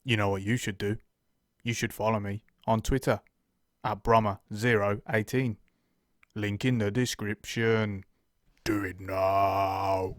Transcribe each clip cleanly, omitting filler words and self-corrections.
You know what you should do? You should follow me on Twitter at Brommer018. Link in the description. Do it now.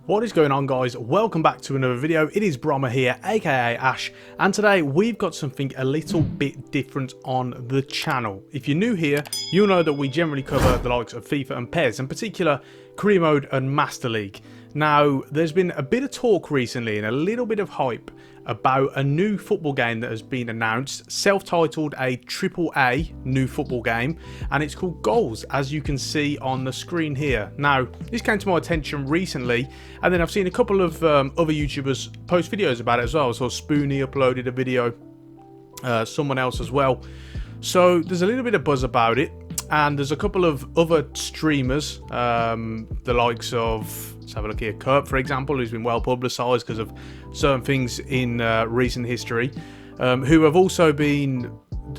What is going on, guys? Welcome back to another video. It is Brommer here, aka Ash, and today we've got something a little bit different on the channel. If you're new here, you'll know that we generally cover the likes of FIFA and PES, in particular Career Mode and Master League. Now, there's been a bit of talk recently and a little bit of hype about a new football game that has been announced, self-titled a AAA new football game, and it's called Goals, as you can see on the screen here. Now, this came to my attention recently, and then I've seen a couple of other YouTubers post videos about it as well. So Spoony uploaded a video, someone else as well. So there's a little bit of buzz about it, and there's a couple of other streamers, the likes of, let's have a look here, Kurt, for example, who's been well publicised because of certain things in recent history, who have also been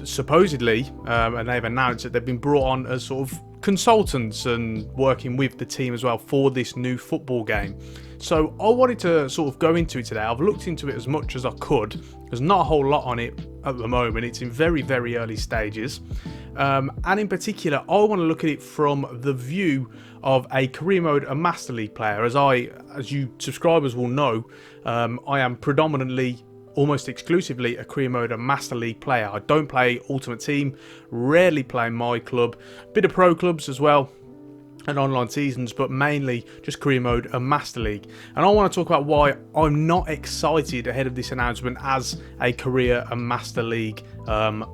supposedly, and they've announced that they've been brought on as sort of consultants and working with the team as well for this new football game. So I wanted to sort of go into it today. I've looked into it as much as I could. There's not a whole lot on it at the moment. It's in very, very early stages. And in particular, I want to look at it from the view of a Career Mode and Master League player. As you subscribers will know, I am predominantly, almost exclusively, a Career Mode and Master League player. I don't play Ultimate Team, rarely play my club, bit of pro clubs as well, and online seasons, but mainly just Career Mode and Master League. And I want to talk about why I'm not excited ahead of this announcement as a Career and Master League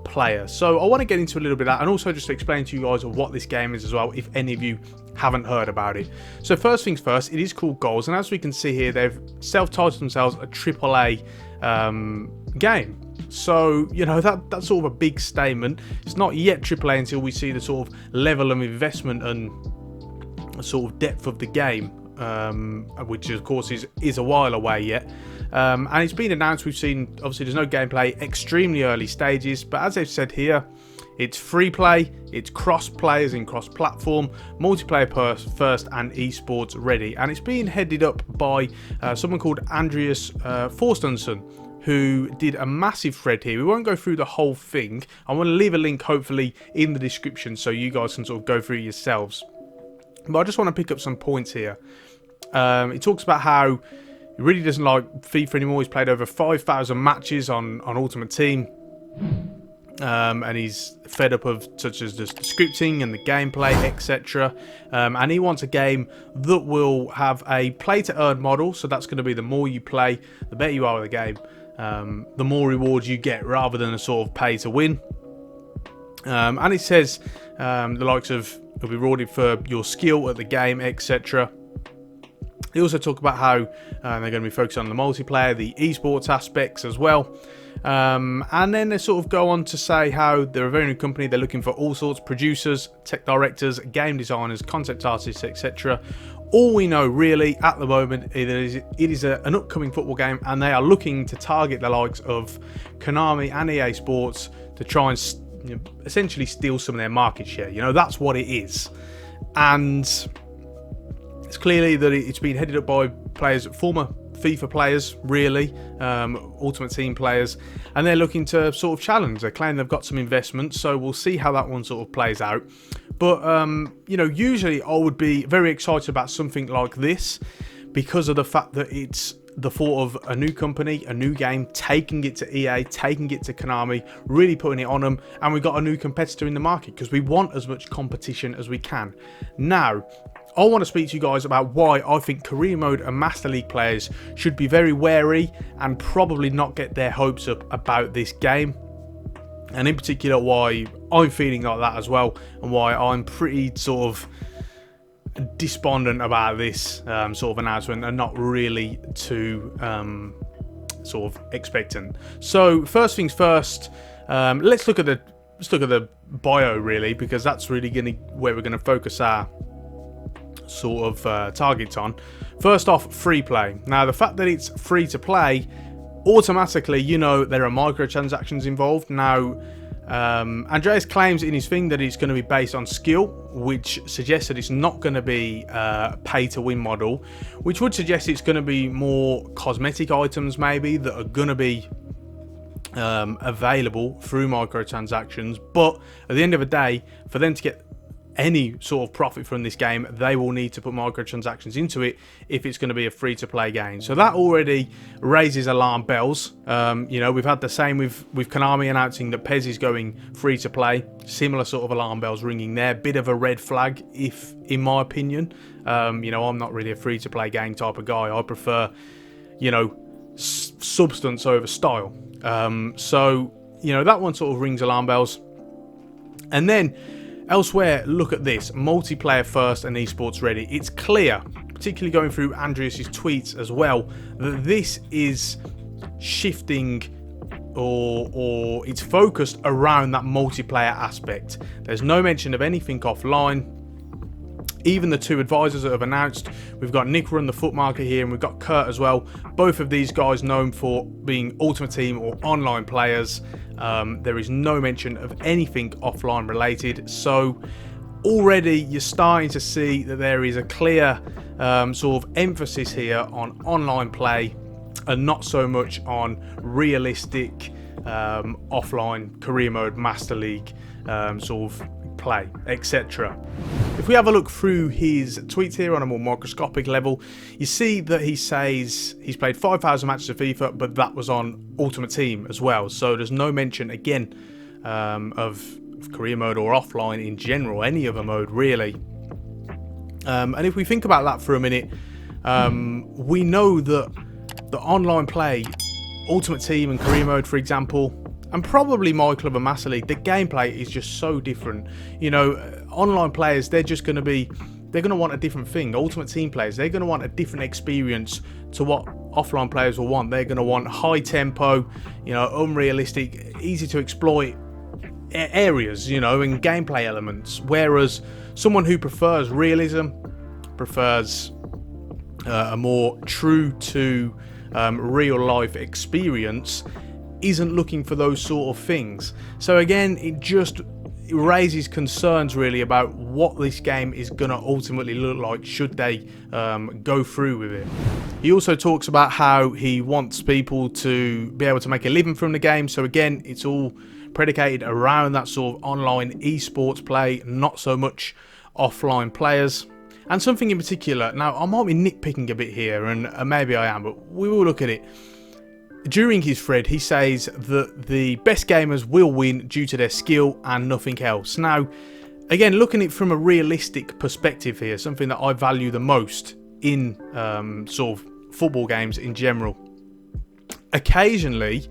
player. So I want to get into a little bit of that, and also just explain to you guys what this game is as well, if any of you haven't heard about it. So first things first, it is called Goals, and as we can see here, they've self-titled themselves a AAA game. So, you know, that's sort of a big statement. It's not yet AAA until we see the sort of level of investment and sort of depth of the game, which of course is a while away yet, and it's been announced. We've seen, obviously there's no gameplay, extremely early stages, but as they've said here, it's free play, it's cross play as in cross platform, multiplayer first, and esports ready, and it's being headed up by someone called Andreas Forstensen, who did a massive thread here. We won't go through the whole thing. I want to leave a link hopefully in the description so you guys can sort of go through it yourselves. But I just want to pick up some points here. He talks about how he really doesn't like FIFA anymore. He's played over 5,000 matches on Ultimate Team. And he's fed up of such as the scripting and the gameplay, etc. And he wants a game that will have a play-to-earn model. So that's going to be the more you play, the better you are with the game. The more rewards you get rather than a sort of pay-to-win. And it says the likes of you'll be rewarded for your skill at the game, etc. They also talk about how they're going to be focused on the multiplayer, the esports aspects as well. And then they sort of go on to say how they're a very new company. They're looking for all sorts, producers, tech directors, game designers, concept artists, etc. All we know really at the moment is it is an upcoming football game, and they are looking to target the likes of Konami and EA Sports to try and essentially steal some of their market share. You know, that's what it is. And it's clearly that it's been headed up by players, former FIFA players, really, Ultimate Team players, and they're looking to sort of challenge. They claim they've got some investment, so we'll see how that one sort of plays out. But, you know, usually I would be very excited about something like this because of the fact that it's the thought of a new company, a new game, taking it to EA, taking it to Konami, really putting it on them, and we've got a new competitor in the market because we want as much competition as we can. Now, I want to speak to you guys about why I think Career Mode and Master League players should be very wary and probably not get their hopes up about this game. And in particular, why I'm feeling like that as well, and why I'm pretty sort of despondent about this sort of announcement and not really too sort of expectant. So first things first, let's look at the bio really, because that's really where we're going to focus our sort of targets on. First off, free play. Now the fact that it's free to play, automatically you know there are microtransactions involved. Now Andreas claims in his thing that it's going to be based on skill, which suggests that it's not going to be a pay to win model, which would suggest it's going to be more cosmetic items maybe that are going to be available through microtransactions, but at the end of the day, for them to get any sort of profit from this game, they will need to put microtransactions into it if it's going to be a free-to-play game. So that already raises alarm bells. You know, we've had the same with Konami announcing that PES is going free-to-play. Similar sort of alarm bells ringing there. Bit of a red flag, if in my opinion. You know, I'm not really a free-to-play game type of guy. I prefer, you know, substance over style. So, you know, that one sort of rings alarm bells. And then elsewhere, look at this, multiplayer first and esports ready. It's clear, particularly going through Andreas's tweets as well, that this is shifting or it's focused around that multiplayer aspect. There's no mention of anything offline. Even the two advisors that have announced, we've got Nick Run the Foot Market here, and we've got Kurt as well. Both of these guys known for being Ultimate Team or online players. There is no mention of anything offline related. So already you're starting to see that there is a clear sort of emphasis here on online play and not so much on realistic offline career mode, Master League sort of play, etc. If we have a look through his tweets here on a more microscopic level, you see that he says he's played 5,000 matches of FIFA, but that was on Ultimate Team as well. So there's no mention again of career mode or offline in general, any other mode really. And if we think about that for a minute, we know that the online play, Ultimate Team and career mode, for example, and probably my club and Master League, the gameplay is just so different. You know, online players, they're going to want a different thing. Ultimate Team players, they're going to want a different experience to what offline players will want. They're going to want high tempo, you know, unrealistic, easy to exploit areas, you know, and gameplay elements. Whereas someone who prefers realism, prefers a more true to real life experience, isn't looking for those sort of things. So again, it raises concerns really about what this game is going to ultimately look like should they go through with it. He also talks about how he wants people to be able to make a living from the game. So again, it's all predicated around that sort of online esports play, not so much offline players. And something in particular, now I might be nitpicking a bit here, and maybe I am, but we will look at it. During his thread, he says that the best gamers will win due to their skill and nothing else. Now, again, looking at it from a realistic perspective here, something that I value the most in sort of football games in general. Occasionally,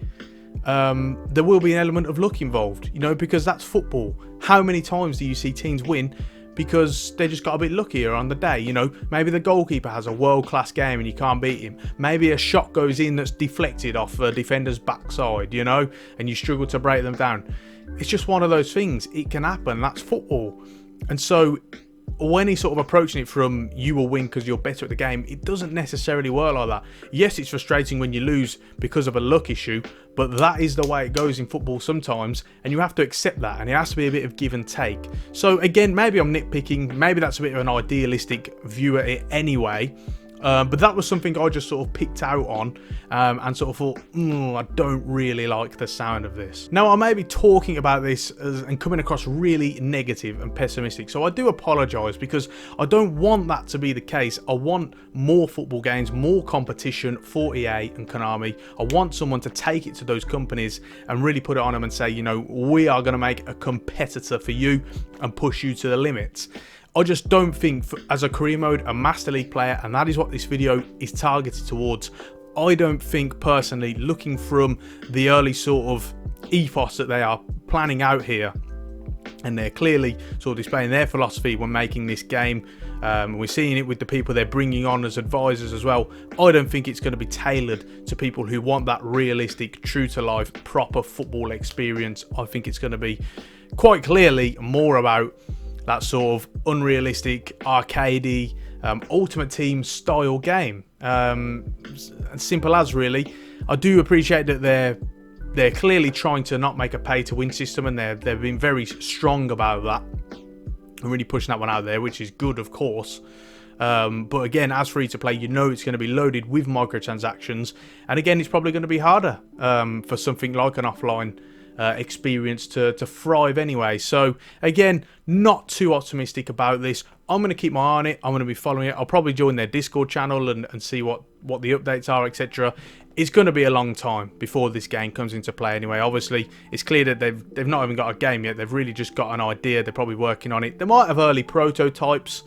there will be an element of luck involved, you know, because that's football. How many times do you see teams win because they just got a bit luckier on the day? You know, maybe the goalkeeper has a world-class game and you can't beat him. Maybe a shot goes in that's deflected off a defender's backside, you know, and you struggle to break them down. It's just one of those things. It can happen. That's football. And so when he's sort of approaching it from you will win because you're better at the game, it doesn't necessarily work like that. Yes, it's frustrating when you lose because of a luck issue, but that is the way it goes in football sometimes, and you have to accept that, and it has to be a bit of give and take. So again, maybe I'm nitpicking, maybe that's a bit of an idealistic view at it anyway, but that was something I just sort of picked out on and sort of thought, I don't really like the sound of this. Now, I may be talking about this and coming across really negative and pessimistic, so I do apologise, because I don't want that to be the case. I want more football games, more competition for EA and Konami. I want someone to take it to those companies and really put it on them and say, you know, we are going to make a competitor for you and push you to the limits. I just don't think, as a career mode, a Master League player, and that is what this video is targeted towards, I don't think personally, looking from the early sort of ethos that they are planning out here, and they're clearly sort of displaying their philosophy when making this game, we're seeing it with the people they're bringing on as advisors as well. I don't think it's going to be tailored to people who want that realistic, true to life, proper football experience. I think it's going to be quite clearly more about that sort of unrealistic, arcadey, Ultimate Team style game. Simple as, really. I do appreciate that they're clearly trying to not make a pay-to-win system, and they've been very strong about that and really pushing that one out there, which is good, of course. But again, as free to play, you know it's going to be loaded with microtransactions, and again, it's probably going to be harder for something like an offline experience to thrive anyway. So again, not too optimistic about this. I'm going to keep my eye on it. I'm going to be following it. I'll probably join their Discord channel and see what the updates are, etc. It's going to be a long time before this game comes into play anyway. Obviously, it's clear that they've not even got a game yet. They've really just got an idea. They're probably working on it. They might have early prototypes.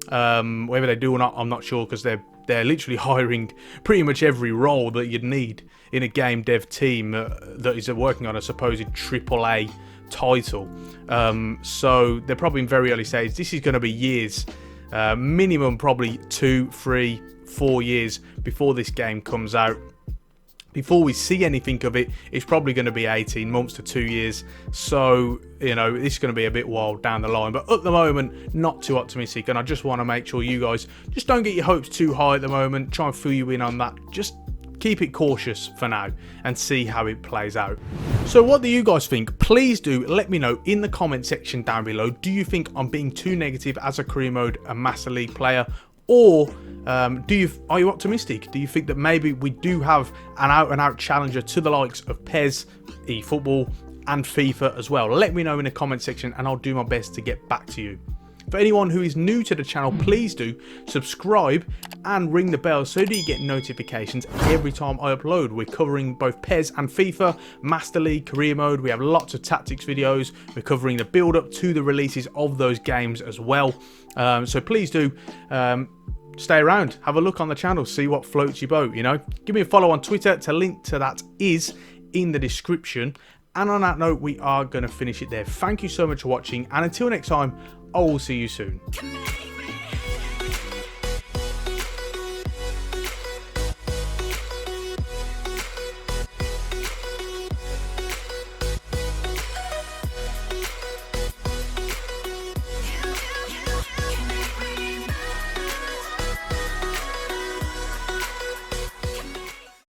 Whether they do or not, I'm not sure, because they're literally hiring pretty much every role that you'd need in a game dev team that is working on a supposed AAA title. So they're probably in very early stage. This is going to be years, minimum probably 2, 3, 4 years before this game comes out. Before we see anything of it, it's probably going to be 18 months to 2 years. So, you know, it's going to be a bit wild down the line. But at the moment, not too optimistic. And I just want to make sure you guys just don't get your hopes too high at the moment. Try and fill you in on that. Just keep it cautious for now and see how it plays out. So what do you guys think? Please do let me know in the comment section down below. Do you think I'm being too negative as a career mode and Master League player? Or are you optimistic? Do you think that maybe we do have an out-and-out challenger to the likes of PES, eFootball and FIFA as well? Let me know in the comment section and I'll do my best to get back to you. For anyone who is new to the channel, please do subscribe and ring the bell so that you get notifications every time I upload. We're covering both PES and FIFA, Master League, Career Mode. We have lots of tactics videos. We're covering the build-up to the releases of those games as well. So please do stay around, have a look on the channel, see what floats your boat, you know. Give me a follow on Twitter. To link to that is in the description. And on that note, we are going to finish it there. Thank you so much for watching, and until next time, I will see you soon.